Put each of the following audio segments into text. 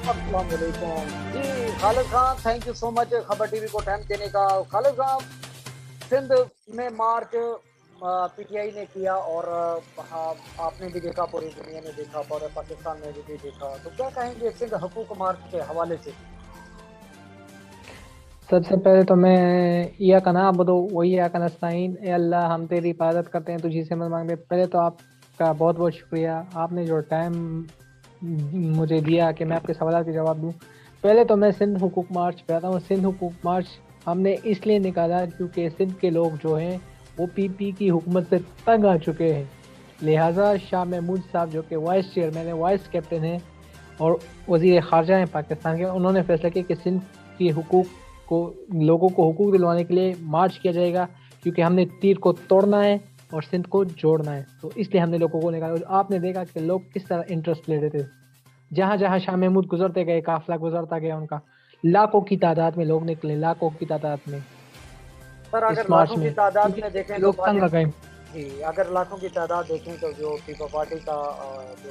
السلام علیکم جی خالد Khan, thank you so مچ خبر ٹی وی کو ٹائم دینے کا. خالد صاحب، سندھ میں مارچ پی ٹی آئی نے کیا اور آپ نے بھی دیکھا، پوری دنیا نے دیکھا، پورے پاکستان میں بھی دیکھا، تو کیا کہیں گے سندھ حقوق مارچ کے حوالے سے؟ سب سے پہلے تو میں یا کنا بدو وہی یا کنستین، اے اللہ ہم تیری عبادت کرتے ہیں، تجھی سے مدد مانگتے ہیں. پہلے تو آپ کا بہت بہت شکریہ، آپ نے جو ٹائم مجھے دیا کہ میں آپ کے سوالات کے جواب دوں. پہلے تو میں سندھ حقوق مارچ پہ آتا ہوں. سندھ حقوق مارچ ہم نے اس لیے نکالا کیونکہ سندھ کے لوگ جو ہیں وہ پی پی کی حکومت سے تنگ آ چکے ہیں. لہٰذا شاہ محمود صاحب جو کہ وائس چیئرمین ہے، وائس کیپٹن ہیں اور وزیر خارجہ ہیں پاکستان کے، انہوں نے فیصلہ کیا کہ سندھ کی حقوق کو، لوگوں کو حقوق دلوانے کے لیے مارچ کیا جائے گا، کیونکہ ہم نے تیر کو توڑنا ہے اور سندھ کو جوڑنا ہے. تو اس لیے ہم نے لوگوں کو نکالا. آپ نے دیکھا کہ لوگ کس طرح انٹرسٹ لے رہے تھے. جہاں جہاں شاہ محمود گزرتے گئے، قافلہ گزرتا گیا ان کا، لاکھوں کی تعداد میں لوگ نکلے، لاکھوں کی تعداد میں سر اس اگر مارچ لاکھوں کی میں، تعداد میں کیونکہ دیکھیں تو لوگ تنگ آ گئے. جی اگر لاکھوں کی تعداد دیکھیں تو جو پیپل پارٹی کا جو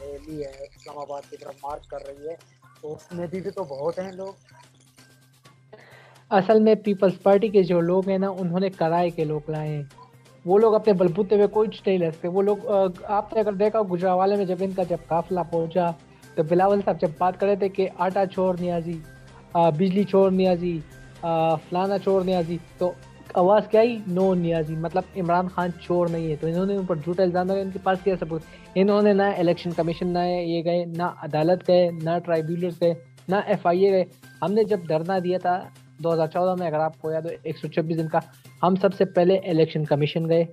ریلی ہے اسلام آباد کی طرف مارچ کر رہی ہے، تو اس میں بھی تو بہت ہیں لوگ. اصل میں پیپلز پارٹی کے جو لوگ ہیں نا، انہوں نے کرائے کے لوگ لائے ہیں. وہ لوگ اپنے بلبوتے میں کچھ نہیں لے سکتے. وہ لوگ آپ نے اگر دیکھا گجرانوالے میں جب ان کا جب قافلہ پہنچا تو بلاول صاحب جب بات کر رہے تھے کہ آٹا چھوڑ نیازی، بجلی چھوڑ نیازی، فلانا چھوڑ نیازی، تو آواز کیا آئی؟ نو نیازی، مطلب عمران خان چور نہیں ہے. تو انہوں نے ان پر جھوٹا الزام لگایا. ان کے پاس کیا ثبوت؟ انہوں نے نہ الیکشن کمیشن نہ یہ گئے، نہ عدالت گئے، نہ ٹرائبیونلز گئے، نہ ایف آئی اے گئے. ہم نے جب دھرنا دیا تھا 2014 میں، اگر آپ کو یاد ہو 126 دن کا، ہم سب سے پہلے الیکشن کمیشن گئے،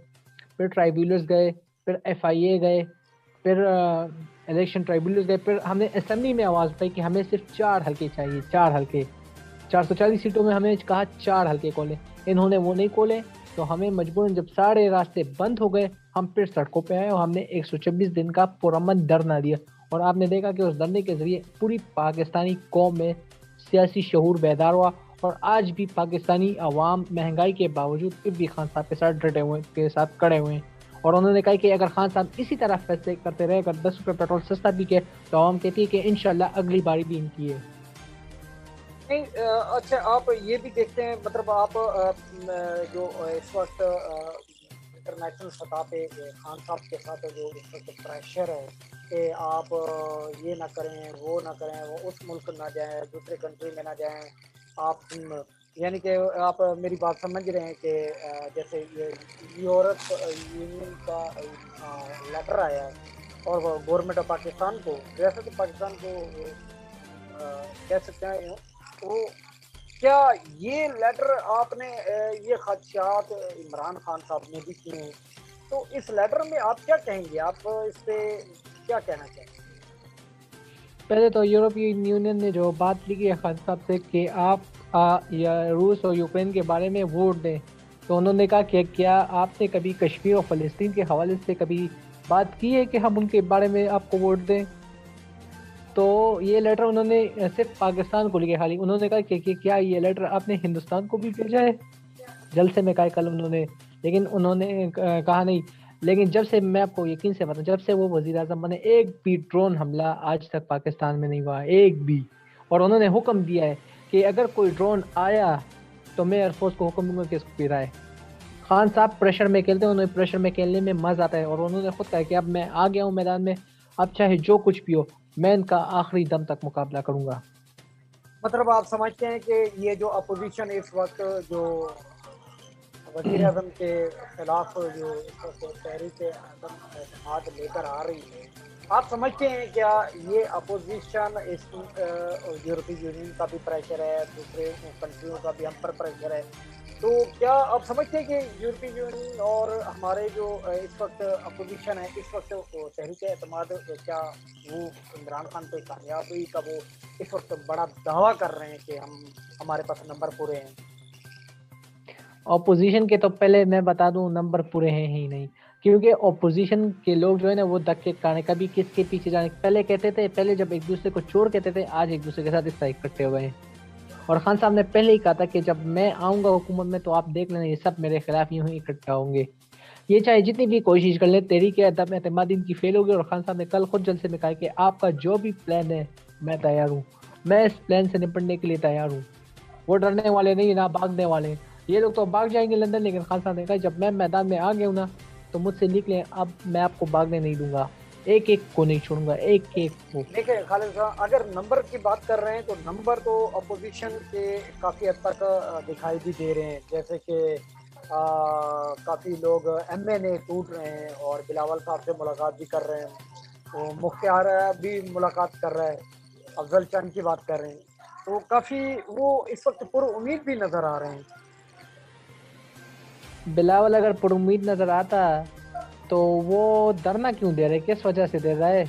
پھر ٹرائبیونلز گئے، پھر ایف آئی اے گئے، پھر الیکشن ٹرائبیونلز گئے، پھر ہم نے اسمبلی میں آواز اٹھائی کہ ہمیں صرف 4 حلقے چاہیے، 4 حلقے. 440 سیٹوں میں ہمیں کہا 4 حلقے کھولیں. انہوں نے وہ نہیں کھولے، تو ہمیں مجبوراً جب سارے راستے بند ہو گئے، ہم پھر سڑکوں پہ آئے اور ہم نے 126 دن کا پرامن دھرنا دیا. اور آپ نے دیکھا کہ اس دھرنے کے ذریعے پوری پاکستانی قوم میں سیاسی شعور بیدار ہوا. اور آج بھی پاکستانی عوام مہنگائی کے باوجود ابی خان صاحب کے ساتھ ڈٹے ہوئے، کے ساتھ کڑے ہوئے ہیں. اور انہوں نے کہا کہ اگر خان صاحب اسی طرح فیصلے کرتے رہے، اگر 10 روپے پیٹرول سستا بھی کیا، تو عوام کہتی ہے کہ انشاءاللہ اگلی باری بھی ان کی ہے. نہیں اچھا، آپ یہ بھی دیکھتے ہیں، مطلب آپ جو اس وقت انٹرنیشنل سطح پہ خان صاحب کے ساتھ جو اس وقت پریشر ہے کہ آپ یہ نہ کریں، وہ نہ کریں، وہ اس ملک نہ جائیں، دوسرے کنٹری میں نہ جائیں، آپ یعنی کہ آپ میری بات سمجھ رہے ہیں کہ جیسے یہ یورپ یونین کا لیٹر آیا ہے اور گورنمنٹ آف پاکستان کو، ریاست پاکستان کو کہہ سکتے ہیں، تو کیا یہ لیٹر آپ نے یہ خدشات عمران خان صاحب نے بھی کیے ہیں، تو اس لیٹر میں آپ کیا کہیں گے؟ آپ اس پہ کیا کہنا چاہیں گے؟ پہلے تو یورپین یونین نے جو بات لکھی ہے خان صاحب سے کہ آپ یا روس اور یوکرین کے بارے میں ووٹ دیں، تو انہوں نے کہا کہ کیا آپ نے کبھی کشمیر اور فلسطین کے حوالے سے کبھی بات کی ہے کہ ہم ان کے بارے میں آپ کو ووٹ دیں؟ تو یہ لیٹر انہوں نے صرف پاکستان کو لکھا. خالی انہوں نے کہا کہ کیا یہ لیٹر آپ نے ہندوستان کو بھی بھیجا ہے؟ جلسے میں کہا کل انہوں نے، لیکن انہوں نے کہا نہیں. لیکن جب سے میں آپ کو یقین سے بتاؤں، جب سے وہ وزیر اعظم بنے، ایک بھی ڈرون حملہ آج تک پاکستان میں نہیں ہوا، ایک بھی. اور انہوں نے حکم دیا ہے کہ اگر کوئی ڈرون آیا تو میں ایئر فورس کو حکم دوں گا کہ اس کو گرائے. خان صاحب پریشر میں کھیلتے ہیں، انہیں پریشر میں کھیلنے میں مزہ آتا ہے. اور انہوں نے خود کہا کہ اب میں آ گیا ہوں میدان میں، اب چاہے جو کچھ بھی ہو، میں ان کا آخری دم تک مقابلہ کروں گا. مطلب آپ سمجھتے ہیں کہ یہ جو اپوزیشن اس وقت جو وزیر اعظم کے خلاف جو اس وقت تحریک عدم اعتماد لے کر آ رہی ہے، آپ سمجھتے ہیں کیا یہ اپوزیشن اس یورپی یونین کا بھی پریشر ہے، دوسرے کنٹریوں کا بھی ہم پر پریشر ہے، تو کیا آپ سمجھتے ہیں کہ یورپی یونین اور ہمارے جو اس وقت اپوزیشن ہے، اس وقت تحریک اعتماد، کیا وہ عمران خان پہ کامیابی کا وہ اس وقت بڑا دعویٰ کر رہے ہیں کہ ہمارے پاس نمبر پورے ہیں؟ اپوزیشن کے تو پہلے میں بتا دوں نمبر پورے ہیں ہی نہیں، کیونکہ اپوزیشن کے لوگ جو ہے نا وہ دھکے کھانے، کبھی کس کے پیچھے جانے. پہلے کہتے تھے، پہلے جب ایک دوسرے کو چور کہتے تھے، آج ایک دوسرے کے ساتھ اس طرح اکٹھے ہوئے ہیں. اور خان صاحب نے پہلے ہی کہا تھا کہ جب میں آؤں گا حکومت میں تو آپ دیکھ لینا یہ سب میرے خلاف یوں ہی اکٹھا ہوں گے. یہ چاہے جتنی بھی کوشش کر لیں، تحریک عدم اعتماد ان کی فیل ہوگی. اور خان صاحب نے کل خود جلسے میں کہا کہ آپ کا جو بھی پلان ہے میں تیار ہوں، میں اس پلان سے نپٹنے کے لیے تیار ہوں. وہ ڈرنے والے نہیں، نہ بھاگنے والے. یہ لوگ تو بھاگ جائیں گے لندن، لیکن خان صاحب نے کہا جب میں میدان میں آ گیا ہوں نا تو مجھ سے نکلیں، اب میں آپ کو بھاگنے نہیں دوں گا، ایک ایک کو نہیں چھوڑوں گا، ایک ایک کو. دیکھیں خالد صاحب، اگر نمبر کی بات کر رہے ہیں تو نمبر تو اپوزیشن کے کافی حد تک دکھائی بھی دے رہے ہیں، جیسے کہ کافی لوگ ایم این اے ٹوٹ رہے ہیں اور بلاول صاحب سے ملاقات بھی کر رہے ہیں، تو مختار بھی ملاقات کر رہا ہے، افضل چند کی بات کر رہے ہیں، تو کافی وہ اس وقت پر امید بھی نظر آ رہے ہیں. بلاول اگر پر امید نظر آتا تو وہ دھرنا کیوں دے رہے، کس وجہ سے دے رہا ہے؟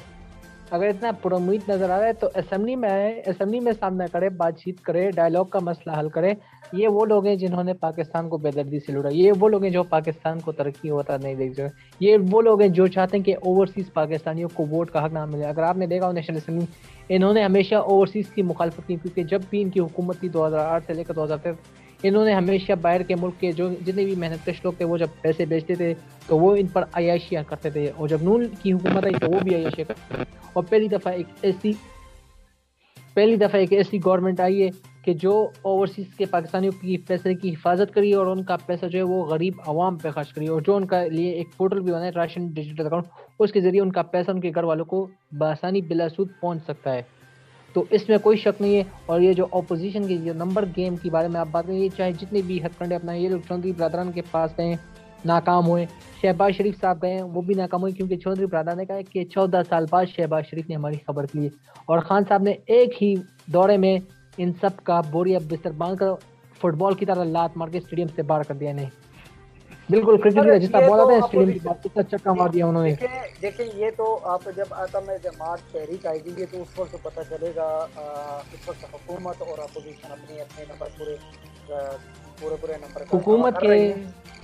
اگر اتنا پر امید نظر آ رہا ہے تو اسمبلی میں سامنا کرے، بات چیت کرے، ڈائلاگ کا مسئلہ حل کرے. یہ وہ لوگ ہیں جنہوں نے پاکستان کو بے دردی سے لوٹا، یہ وہ لوگ ہیں جو پاکستان کو ترقی ہوتا نہیں دیکھ رہے، یہ وہ لوگ ہیں جو چاہتے ہیں کہ اوورسیز پاکستانیوں کو ووٹ کا حق نہ ملے. اگر آپ نے دیکھا ہو نیشنل اسمبلی، انہوں نے ہمیشہ اوورسیز کی مخالفت کی، کیونکہ جب بھی ان کی حکومت تھی 2008 سے لے کر 2013، انہوں نے ہمیشہ باہر کے ملک کے جو جتنے بھی محنت کش لوگ تھے وہ جب پیسے بیچتے تھے تو وہ ان پر عیاشیاں کرتے تھے، اور جب نون کی حکومت آئی تو وہ بھی عیاشیاں کرتے تھے. اور پہلی دفعہ ایک ایسی گورنمنٹ آئی ہے کہ جو اوورسیز کے پاکستانیوں کی پیسے کی حفاظت کری اور ان کا پیسہ جو ہے وہ غریب عوام پہ خرچ کری، اور جو ان کا لیے ایک پورٹل بھی بنا ہے راشن ڈیجیٹل اکاؤنٹ، اس کے ذریعے ان کا پیسہ ان کے گھر والوں کو بآسانی بلا سود پہنچ سکتا ہے. تو اس میں کوئی شک نہیں ہے. اور یہ جو اپوزیشن کی جو نمبر گیم کے بارے میں آپ بات کریں، یہ چاہے جتنے بھی ہتھ کنڈے اپنا، یہ لوگ چودھری برادران کے پاس گئے ناکام ہوئے، شہباز شریف صاحب گئے ہیں وہ بھی ناکام ہوئے، کیونکہ چودھری برادران نے کہا کہ 14 سال بعد شہباز شریف نے ہماری خبر کی ہے. اور خان صاحب نے ایک ہی دورے میں ان سب کا بوریا بستر باندھ کر فٹ بال کی طرح لات مار کے اسٹیڈیم سے باہر کر دیا انہیں. بالکل کرکٹ کی سر طرح جتنا یہ بال تو آتا ہے اسٹیڈیم کے اپوزیشن، بعد اتنا چکا مار دیا انہوں نے. دیکھیں یہ تو آپ جب عدم اعتماد تحریک آئے گی تو اس وقت پتہ چلے گا. اس وقت حکومت اور اپوزیشن اپنے اپنے نمبر پورے نمبر کا دعویٰ حکومت کر کے رہی ہے.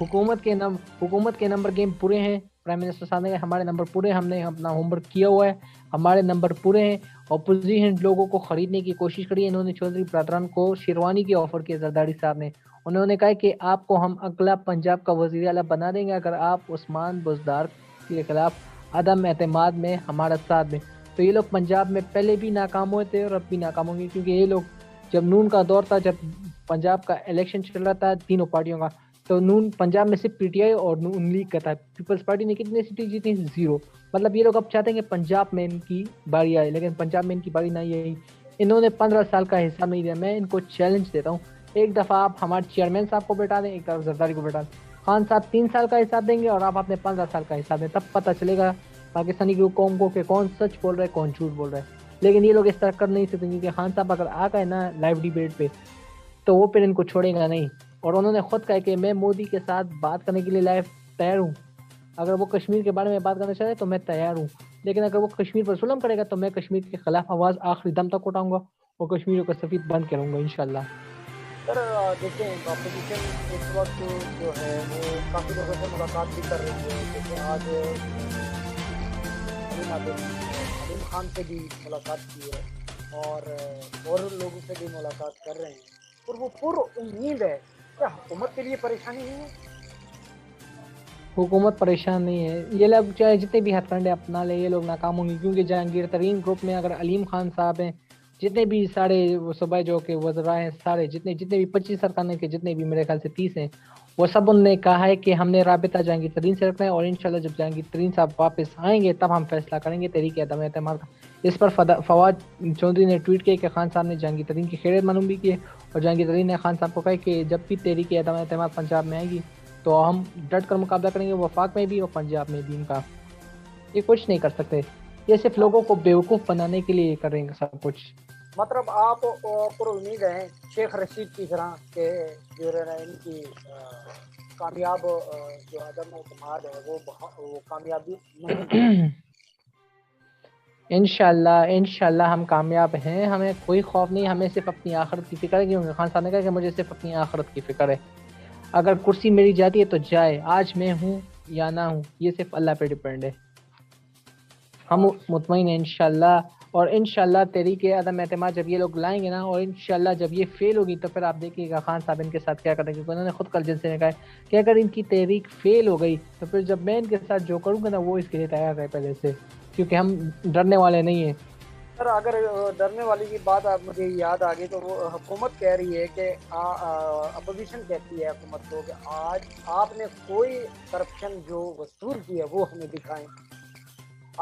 حکومت کے نمبر گیم پورے ہیں. پرائم منسٹر صاحب نے ہمارے نمبر پورے، ہم نے اپنا ہوم ورک کیا ہوا ہے، ہمارے نمبر پورے ہیں. اپوزیشن لوگوں کو خریدنے کی کوشش کری، انہوں نے چودھری برادران کو شیروانی کی آفر کی. زرداری صاحب نے انہوں نے کہا کہ آپ کو ہم اگلا پنجاب کا وزیر اعلیٰ بنا دیں گے اگر آپ عثمان بزدار کے خلاف عدم اعتماد میں ہمارا ساتھ دیں. تو یہ لوگ پنجاب میں پہلے بھی ناکام ہوئے تھے اور اب بھی ناکام ہوں گے، کیونکہ یہ لوگ جب نون کا دور تھا، جب پنجاب کا الیکشن چل رہا تھا تینوں پارٹیوں کا، تو نون پنجاب میں صرف پی ٹی آئی اور نون لیگ کا تھا. پیپلز پارٹی نے کتنی سیٹیں جیتی؟ 0. مطلب یہ لوگ اب چاہتے ہیں کہ پنجاب میں ان کی باری آئے، لیکن پنجاب میں ان کی باری نہیں آئی. انہوں نے 15 سال کا حصہ نہیں دیا. میں ان کو چیلنج دیتا ہوں، ایک دفعہ آپ ہمارے چیئرمین صاحب کو بیٹھا دیں، ایک طرف زرداری کو بیٹھا دیں. خان صاحب 3 سال کا حساب دیں گے اور آپ اپنے 15 سال کا حساب دیں، تب پتہ چلے گا پاکستانی قوم کو کہ کون سچ بول رہا ہے کون جھوٹ بول رہا ہے. لیکن یہ لوگ اس طرح کر نہیں سکتے، کیونکہ خان صاحب اگر آ گئے نا لائیو ڈیبیٹ پہ تو وہ پھر ان کو چھوڑے گا نہیں. اور انہوں نے خود کہا کہ میں مودی کے ساتھ بات کرنے کے لیے لائیو تیار ہوں، اگر وہ کشمیر کے بارے میں بات کرنا چاہے تو میں تیار ہوں، لیکن اگر وہ کشمیر پر ظلم کرے گا تو میں کشمیر کے خلاف آواز آخری دم تک اٹھاؤں گا اور کشمیریوں کا سفید بند کروں گا انشاءاللہ. سر دیکھیں اپوزیشن اس وقت جو ہے وہ کافی لوگوں سے ملاقات بھی کر رہی ہے، جیسے آج علیم خان سے بھی ملاقات کی ہے اور لوگوں سے بھی ملاقات کر رہے ہیں، اور وہ پر امید ہے. کیا حکومت کے لیے پریشانی نہیں ہے؟ حکومت پریشان نہیں ہے. یہ لوگ چاہے جتنے بھی ہتھ کنڈے اپنا لے، یہ لوگ ناکام ہوں گے، کیونکہ جہانگیر ترین گروپ میں اگر علیم خان صاحب ہیں، جتنے بھی سارے صوبہ جو کہ وزراء ہیں، سارے جتنے بھی 25 سرکار کے جتنے بھی میرے خیال سے 30 ہیں، وہ سب ان نے کہا ہے کہ ہم نے رابطہ جہانگیر ترین سے رکھنا ہے، اور انشاءاللہ جب جہانگیر ترین صاحب واپس آئیں گے تب ہم فیصلہ کریں گے تحریک عدم اعتماد کا. اس پر فواد چودھری نے ٹویٹ کیا کہ خان صاحب نے جہانگیر ترین کی خیریت معلوم بھی کی ہے، اور جہانگیر ترین نے خان صاحب کو کہا کہ جب بھی تحریک عدم اعتماد پنجاب میں آئے گی تو ہم ڈٹ کر مقابلہ کریں گے، وفاق میں بھی اور پنجاب میں بھی. ان کا یہ کچھ نہیں کر سکتے، یہ صرف لوگوں کو بیوقوف بنانے کے لیے کریں گے سب کچھ. مطلب آپ پر امید ہیں شیخ رشید کی طرح کہ جو ان کی کامیاب جو عدم اعتماد ہے وہ کامیابی نہیں؟ انشاءاللہ ہم کامیاب ہیں، ہمیں کوئی خوف نہیں، ہمیں صرف اپنی آخرت کی فکر ہے. کیونکہ خان صاحب نے کہا کہ مجھے صرف اپنی آخرت کی فکر ہے. اگر کرسی میری جاتی ہے تو جائے، آج میں ہوں یا نہ ہوں یہ صرف اللہ پہ ڈیپینڈ ہے. ہم مطمئن ہیں انشاءاللہ اور انشاءاللہ تحریک عدم اعتماد جب یہ لوگ لائیں گے نا، اور انشاءاللہ جب یہ فیل ہوگی تو پھر آپ دیکھیے گا خان صاحب ان کے ساتھ کیا کریں گے، کیونکہ انہوں نے خود کل جن سے نے کہا ہے کہ اگر ان کی تحریک فیل ہو گئی تو پھر جب میں ان کے ساتھ جو کروں گا نا وہ اس کے لیے تیار ہے پہلے سے، کیونکہ ہم ڈرنے والے نہیں ہیں۔ سر اگر ڈرنے والی کی بات آپ مجھے یاد آ گئی تو وہ حکومت کہہ رہی ہے کہ اپوزیشن کہتی ہے حکومت کو کہ آج آپ نے کوئی کرپشن جو وصول کی ہے وہ ہمیں دکھائیں۔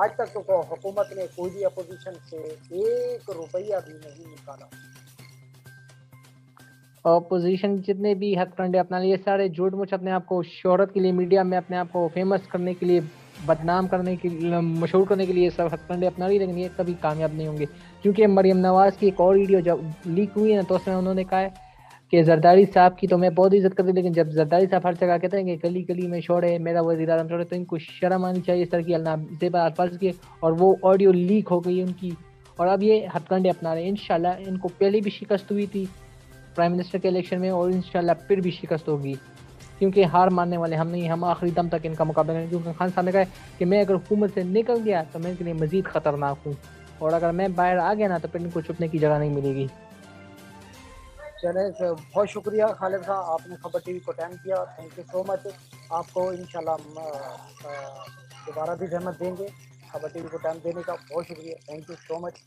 آج تک تو حکومت نے کوئی بھی اپوزیشن سے 1 روپیہ بھی نہیں نکالا۔ اپوزیشن جتنے بھی ہتھ کنڈے اپنا لیے سارے جھوٹ مچ اپنے آپ کو شہرت کے لیے، میڈیا میں اپنے آپ کو فیمس کرنے کے لیے، بدنام کرنے کے لیے، مشہور کرنے کے لیے سب ہتھ کنڈے اپنا لی، لیکن یہ کبھی کامیاب نہیں ہوں گے، کیونکہ مریم نواز کی ایک اور ویڈیو جب لیک ہوئی ہے نا تو اس میں انہوں نے کہا ہے کہ زرداری صاحب کی تو میں بہت عزت کرتی، لیکن جب زرداری صاحب ہر جگہ کہتے ہیں کہ گلی گلی میں چھوڑے میرا وزیر اعظم چھوڑے، تو ان کو شرم آنی چاہیے اس طرح کی الفاظ الفاظ کی، اور وہ آڈیو لیک ہو گئی ان کی، اور اب یہ ہتھ کنڈے اپنا رہے ہیں۔ انشاءاللہ ان کو پہلے بھی شکست ہوئی تھی پرائم منسٹر کے الیکشن میں، اور انشاءاللہ پھر بھی شکست ہوگی، کیونکہ ہار ماننے والے ہم نہیں، ہم آخری دم تک ان کا مقابلہ کریں، کیونکہ خان صاحب نے کہا ہے کہ میں اگر حکومت سے نکل گیا تو میں ان کے لیے مزید خطرناک ہوں، اور اگر میں باہر آ گیا نا تو پھر ان کو چھپنے کی جگہ نہیں ملے گی۔ چلے بہت شکریہ خالد صاحب، آپ نے خبر ٹی وی کو اٹینڈ کیا، تھینک یو سو مچ۔ آپ کو انشاءاللہ ہم دوبارہ بھی زحمت دیں گے، خبر ٹی وی کو ٹائم دینے کا بہت شکریہ، تھینک یو سو مچ۔